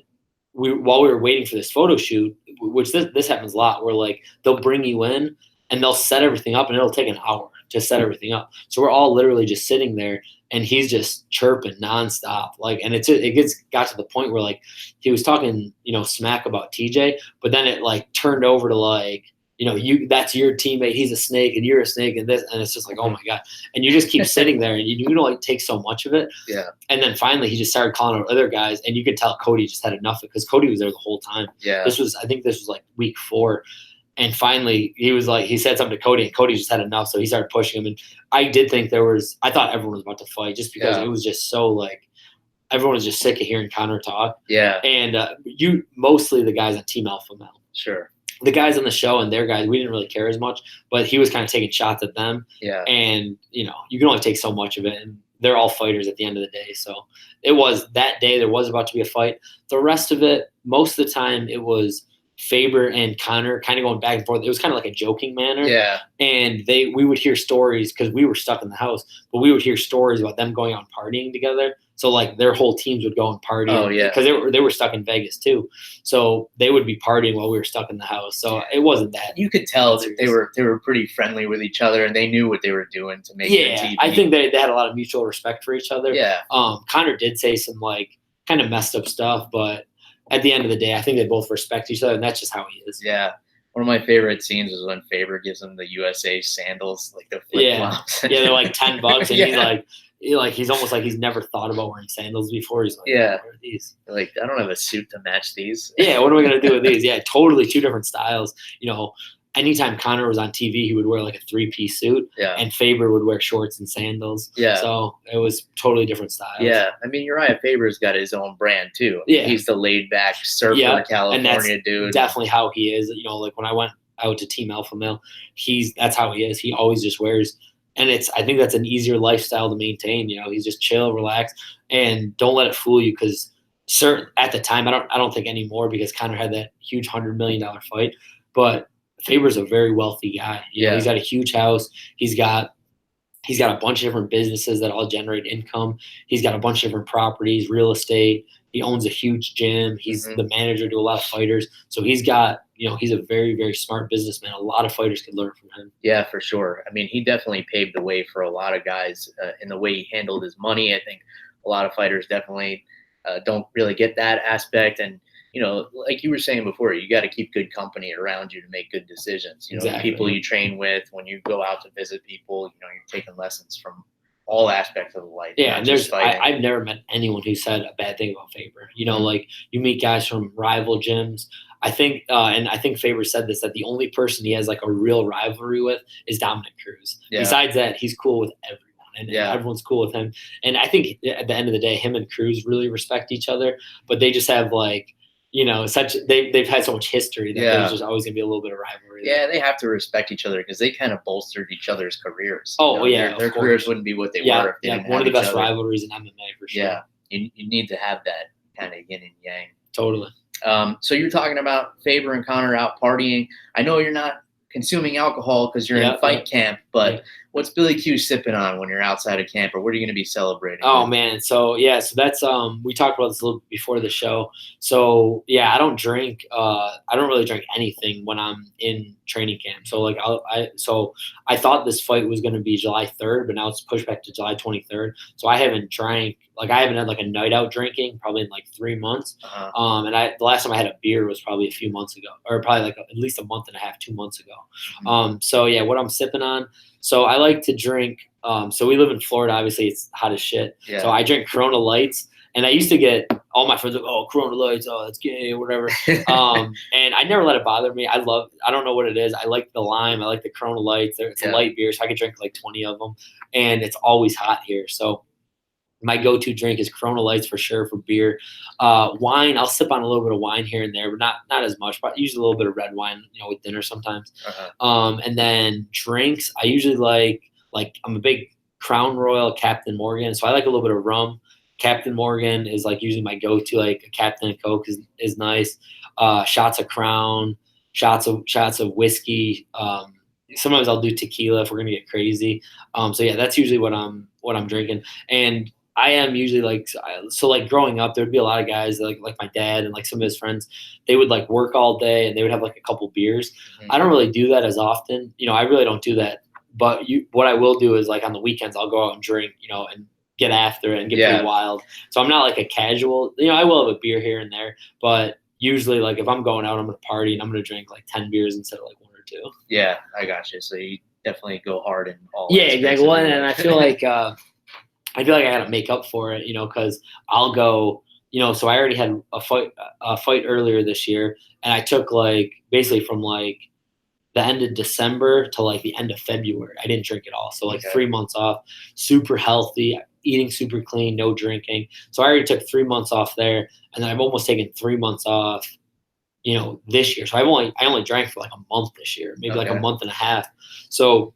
while we were waiting for this photo shoot, which this happens a lot, where like they'll bring you in and they'll set everything up, and it'll take an hour to set everything up. So we're all literally just sitting there, and he's just chirping nonstop. Like, and it got to the point where like he was talking, smack about TJ, but then it like turned over to like, that's your teammate. He's a snake, and you're a snake, and this, and it's just like, oh my god. And you just keep sitting there, and you don't take so much of it. Yeah. And then finally, he just started calling out other guys, and you could tell Cody just had enough of it because Cody was there the whole time. Yeah. I think this was like week 4, and finally he said something to Cody, and Cody just had enough, so he started pushing him. And I did think I thought everyone was about to fight just because it was just so like everyone was just sick of hearing Conor talk. Yeah. And mostly the guys on Team Alpha Male. Sure. The guys on the show and their guys, we didn't really care as much, but he was kind of taking shots at them. Yeah. And, you can only take so much of it, and they're all fighters at the end of the day. So it was that day there was about to be a fight. The rest of it, most of the time, it was Faber and Conor kind of going back and forth. It was kind of like a joking manner. Yeah. And we would hear stories because we were stuck in the house, but we would hear stories about them going out and partying together. So like their whole teams would go and party. Oh yeah. Because they were stuck in Vegas too. So they would be partying while we were stuck in the house. So it wasn't that. You could tell that they were pretty friendly with each other, and they knew what they were doing to make it TV. I think they had a lot of mutual respect for each other. Yeah. Conor did say some like kind of messed up stuff, but at the end of the day, I think they both respect each other, and that's just how he is. Yeah. One of my favorite scenes was when Faber gives him the USA sandals, like the flip-flops. Yeah, they're like $10, and he's almost like he's never thought about wearing sandals before. He's like, yeah, what are these? Like, I don't have a suit to match these. Yeah, what am I gonna do with these? Yeah, totally 2 different styles. Anytime Conor was on TV, he would wear like a 3-piece suit, and Faber would wear shorts and sandals. Yeah. So it was totally different styles. Yeah. I mean, Uriah Faber's got his own brand too. Yeah. He's the laid back surfer California dude. Definitely how he is. Like when I went out to Team Alpha Male, that's how he is. He always just wears, and I think that's an easier lifestyle to maintain. He's just chill, relax, and don't let it fool you because at the time, I don't think anymore because Conor had that huge $100 million fight, but Faber's a very wealthy guy. He's got a huge house. He's got a bunch of different businesses that all generate income. He's got a bunch of different properties, real estate. He owns a huge gym. He's the manager to a lot of fighters. So he's got, he's a very, very smart businessman. A lot of fighters could learn from him. Yeah, for sure. I mean, he definitely paved the way for a lot of guys in the way he handled his money. I think a lot of fighters definitely don't really get that aspect. And, like you were saying before, you got to keep good company around you to make good decisions. Exactly. The people you train with, when you go out to visit people, you're taking lessons from all aspects of life. Yeah, and I've never met anyone who said a bad thing about Faber. Like you meet guys from rival gyms. I think, and I think Faber said this, that the only person he has like a real rivalry with is Dominic Cruz. Yeah. Besides that, he's cool with everyone. And everyone's cool with him. And I think at the end of the day, him and Cruz really respect each other, but they just have like, they've had so much history that there's just always gonna be a little bit of rivalry. Yeah, they have to respect each other because they kind of bolstered each other's careers. Oh, their careers wouldn't be what they were if they didn't one have of the best other. rivalries in MMA for sure. Yeah, you need to have that kind of yin and yang. Totally. So you're talking about Faber and Conor out partying. I know you're not consuming alcohol because you're in fight camp, but What's Billy Q sipping on when you're outside of camp, or what are you going to be celebrating? Oh man, so that's we talked about this a little bit before the show. So yeah, I don't drink. I don't really drink anything when I'm in training camp. So like I thought this fight was going to be July 3rd, but now it's pushed back to July 23rd. So I haven't drank. Like I haven't had like a night out drinking probably in like 3 months. And the last time I had a beer was probably a few months ago, or probably like at least a month and a half, 2 months ago. So yeah, what I'm sipping on. So I like to drink. So we live in Florida. Obviously, it's hot as shit. Yeah. So I drink Corona Lights, and I used to get all my friends like, "Oh, Corona Lights, oh, that's gay," or whatever. And I never let it bother me. I don't know what it is. I like the lime. I like the Corona Lights. It's a light beer, so I could drink like 20 of them, and it's always hot here. So my go-to drink is Corona Lights for sure for beer. Wine, I'll sip on a little bit of wine here and there, but not as much. But usually a little bit of red wine, with dinner sometimes. And then drinks, I usually like I'm a big Crown Royal Captain Morgan, so I like a little bit of rum. Captain Morgan is like usually my go-to. Like a Captain and Coke is nice. Shots of Crown, shots of whiskey. Sometimes I'll do tequila if we're gonna get crazy. So yeah, that's usually what I'm drinking. And I am usually like growing up, there'd be a lot of guys like my dad and like some of his friends. They would like work all day and they would have like a couple beers. I don't really do that as often. I really don't do that. But what I will do is like on the weekends, I'll go out and drink, and get after it and get pretty wild. So I'm not like a casual. I will have a beer here and there, but usually like if I'm going out, I'm gonna party and I'm gonna drink like 10 beers instead of like 1 or 2. Yeah, I got you. So you definitely go hard in all. Yeah, exactly. Well, and I feel like I gotta make up for it, because I'll go. So I already had a fight earlier this year, and I took like basically from like the end of December to like the end of February. I didn't drink at all. So like 3 months off, super healthy, eating super clean, no drinking. So I already took 3 months off there, and then I've almost taken 3 months off, this year. So I only drank for like a month this year, maybe like a month and a half. So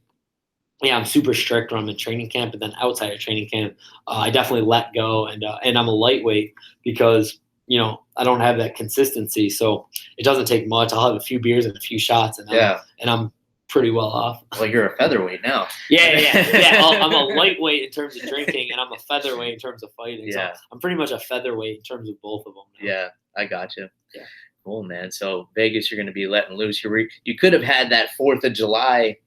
yeah, I'm super strict when I'm in training camp, and then outside of training camp, I definitely let go, and I'm a lightweight because I don't have that consistency, so it doesn't take much. I'll have a few beers and a few shots, and I'm pretty well off. Well, you're a featherweight now. Yeah. I'm a lightweight in terms of drinking, and I'm a featherweight in terms of fighting. Yeah. So I'm pretty much a featherweight in terms of both of them now. Yeah, I got you. Yeah. Cool, man. So Vegas, you're going to be letting loose. You could have had that 4th of July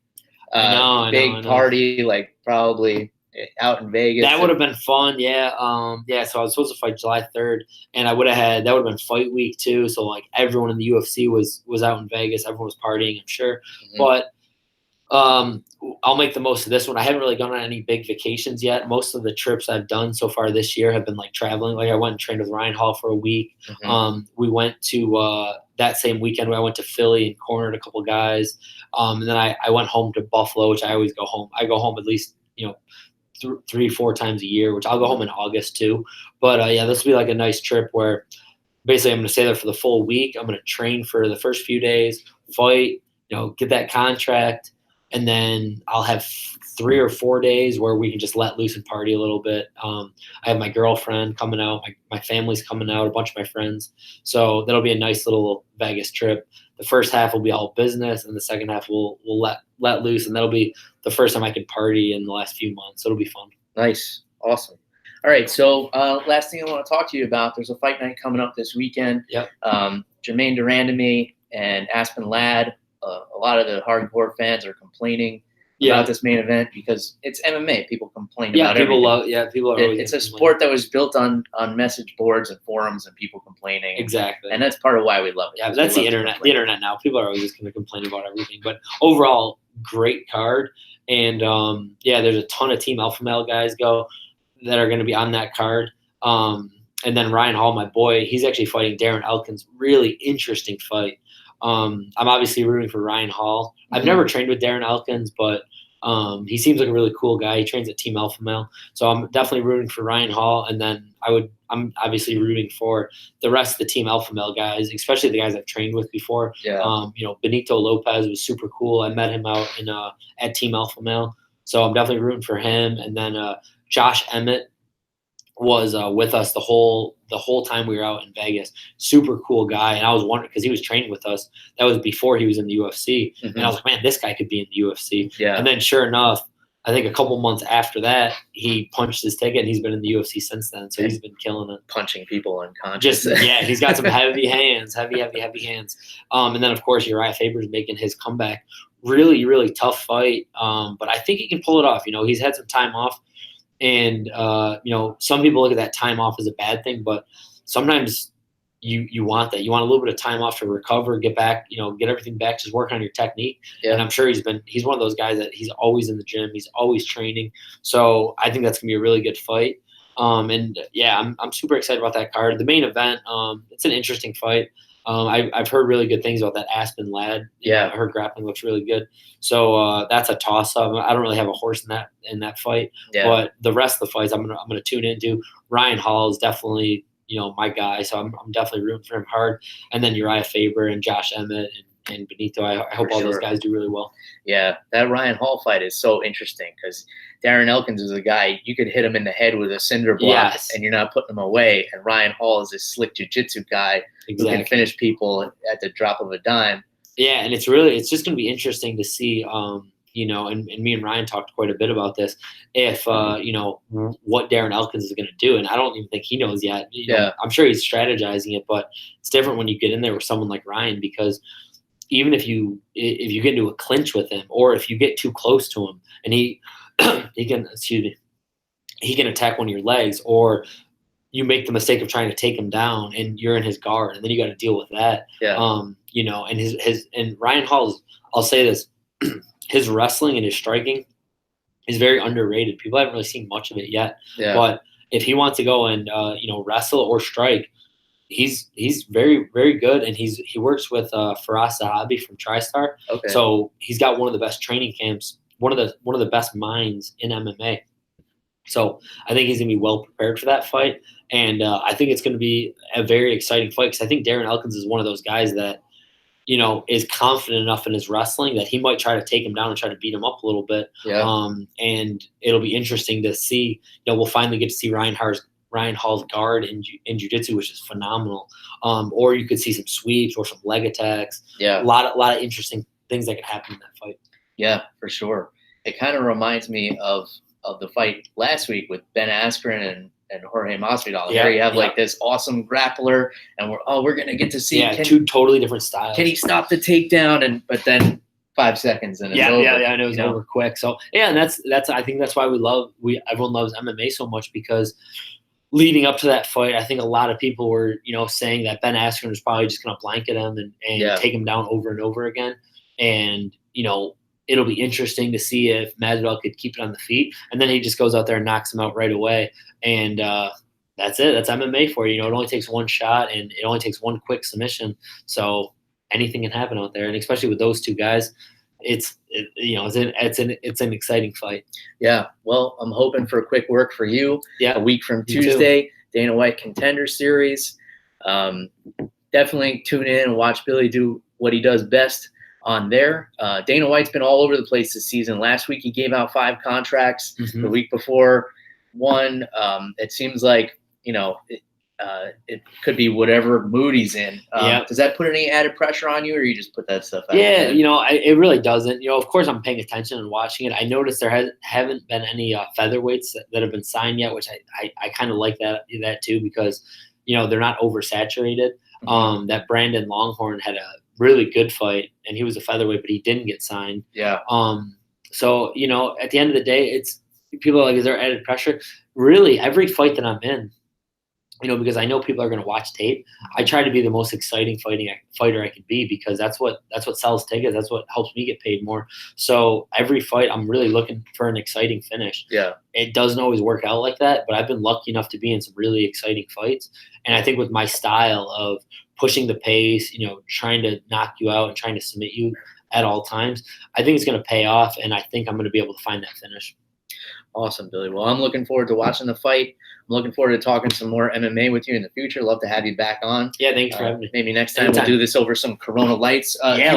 big party, like probably out in Vegas. That would have been fun, yeah. So I was supposed to fight July 3rd, and that would have been fight week too. So like everyone in the UFC was out in Vegas. Everyone was partying, I'm sure. But I'll make the most of this one. I haven't really gone on any big vacations yet. Most of the trips I've done so far this year have been like traveling. Like I went and trained with Ryan Hall for a week. We went to that same weekend where I went to Philly and cornered a couple guys. And then I went home to Buffalo, which I always go home. I go home at least 3-4 times a year, which I'll go home in August too. But this will be like a nice trip where basically I'm going to stay there for the full week. I'm going to train for the first few days, fight, get that contract. And then I'll have 3 or 4 days where we can just let loose and party a little bit. I have my girlfriend coming out. My family's coming out, a bunch of my friends. So that'll be a nice little Vegas trip. The first half will be all business, and the second half we'll let loose. And that'll be the first time I can party in the last few months. So it'll be fun. Nice. Awesome. All right. So last thing I want to talk to you about, there's a fight night coming up this weekend. Yep. Germaine to Randamie and Aspen Ladd. A lot of the hardcore fans are complaining about this main event because it's MMA. People complain about everything. People are it's a sport that was built on message boards and forums and people complaining. Exactly. And that's part of why we love it. Yeah, that's the internet. The internet now. People are always just going to complain about everything. But overall, great card. And there's a ton of Team Alpha Male guys that are going to be on that card. And then Ryan Hall, my boy, he's actually fighting Darren Elkins. Really interesting fight. I'm obviously rooting for Ryan Hall. I've never trained with Darren Elkins, but he seems like a really cool guy. He trains at Team Alpha Male. So I'm definitely rooting for Ryan Hall. And then I'm obviously rooting for the rest of the Team Alpha Male guys, especially the guys I've trained with before. Yeah. Benito Lopez was super cool. I met him out at Team Alpha Male. So I'm definitely rooting for him. And then Josh Emmett was with us the whole time we were out in Vegas. Super cool guy. And I was wondering, because he was training with us. That was before he was in the UFC. And I was like, man, this guy could be in the UFC. Yeah. And then sure enough, I think a couple months after that, he punched his ticket, and he's been in the UFC since then. So he's been killing it, punching people unconscious. He's got some heavy hands, heavy hands. And then of course Uriah Faber is making his comeback. Really, really tough fight. But I think he can pull it off. He's had some time off, and some people look at that time off as a bad thing, but sometimes you want that. You want a little bit of time off to recover, get back, get everything back, just work on your technique. Yeah. And I'm sure he's one of those guys that he's always in the gym. He's always training. So I think that's going to be a really good fight. I'm super excited about that card. The main event, it's an interesting fight. I've heard really good things about that Aspen lad. I heard grappling looks really good. So that's a toss up. I don't really have a horse in that fight. Yeah. But the rest of the fights I'm gonna tune into. Ryan Hall is definitely my guy, so I'm definitely rooting for him hard. And then Uriah Faber and Josh Emmett and Benito. I hope all those guys do really well. Yeah, that Ryan Hall fight is so interesting because Darren Elkins is a guy you could hit him in the head with a cinder block and you're not putting him away. And Ryan Hall is this slick jiu-jitsu guy who can finish people at the drop of a dime. Yeah, and it's just going to be interesting to see. And me and Ryan talked quite a bit about this. If what Darren Elkins is going to do, and I don't even think he knows yet. I'm sure he's strategizing it, but it's different when you get in there with someone like Ryan, because even if you get into a clinch with him, or if you get too close to him, and he can attack one of your legs, or you make the mistake of trying to take him down, and you're in his guard, and then you got to deal with that. Yeah. And Ryan Hall's, I'll say this. His wrestling and his striking is very underrated. People haven't really seen much of it yet. Yeah. But if he wants to go and wrestle or strike, he's very, very good. And he works with Faraz Zahabi from TriStar. Okay. So he's got one of the best training camps, one of the best minds in MMA. So I think he's gonna be well prepared for that fight, and I think it's gonna be a very exciting fight, because I think Darren Elkins is one of those guys that is confident enough in his wrestling that he might try to take him down and try to beat him up a little bit. Yeah. And it'll be interesting to see. We'll finally get to see Ryan Hall's guard in jiu-jitsu, which is phenomenal. Or you could see some sweeps or some leg attacks. Yeah. A lot of interesting things that could happen in that fight. Yeah, for sure. It kind of reminds me of the fight last week with Ben Askren and Jorge Masvidal. Yeah, there you have like this awesome grappler, and we're gonna get to see two totally different styles. Can he stop the takedown? But then 5 seconds and it's over. I know it's over quick. So and that's I think that's why everyone loves MMA so much, because leading up to that fight, I think a lot of people were saying that Ben Askren was probably just gonna blanket him and take him down over and over again, and it'll be interesting to see if Masvidal could keep it on the feet, and then he just goes out there and knocks him out right away. And that's it. That's MMA for you. It only takes one shot, and it only takes one quick submission. So anything can happen out there, and especially with those two guys, it's an exciting fight. Yeah. Well, I'm hoping for a quick work for you. Yeah. A week from Tuesday, Dana White Contender Series. Definitely tune in and watch Billy do what he does best on there. Dana White's been all over the place this season. Last week he gave out 5 contracts. Mm-hmm. The week before, 1. It seems like it could be whatever mood he's in. Does that put any added pressure on you, or you just put that stuff out? Yeah, it really doesn't. Of course I'm paying attention and watching it. I noticed there haven't been any featherweights that have been signed yet, which I kind of like that too, because they're not oversaturated. Mm-hmm. That Brandon Longhorn had a really good fight, and he was a featherweight, but he didn't get signed. Yeah. So at the end of the day, it's people are like, is there added pressure? Really, every fight that I'm in, because I know people are going to watch tape, I try to be the most exciting fighter I can be, because that's what sells tickets. That's what helps me get paid more. So every fight, I'm really looking for an exciting finish. Yeah. It doesn't always work out like that, but I've been lucky enough to be in some really exciting fights. And I think with my style of pushing the pace, trying to knock you out and trying to submit you at all times, I think it's going to pay off, and I think I'm going to be able to find that finish. Awesome, Billy. Well, I'm looking forward to watching the fight. I'm looking forward to talking some more MMA with you in the future. Love to have you back on. Yeah, thanks for having me. Maybe next time we'll do this over some Corona Lights. Yeah,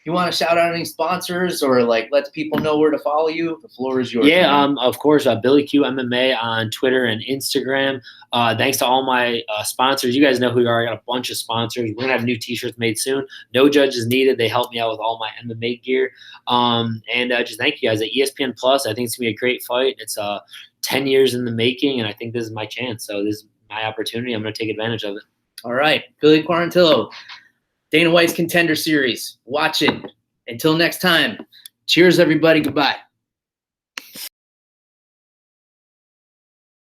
You want to shout out any sponsors or like let people know where to follow you? The floor is yours. Yeah, of course, Billy Q MMA on Twitter and Instagram. Thanks to all my sponsors. You guys know who you are. I got a bunch of sponsors. We're gonna have new T-shirts made soon. No judges needed. They helped me out with all my MMA gear. And just thank you guys at ESPN Plus. I think it's gonna be a great fight. It's 10 years in the making, and I think this is my chance. So this is my opportunity. I'm gonna take advantage of it. All right, Billy Quarantillo, Dana White's Contender Series. Watch it. Until next time, cheers, everybody. Goodbye.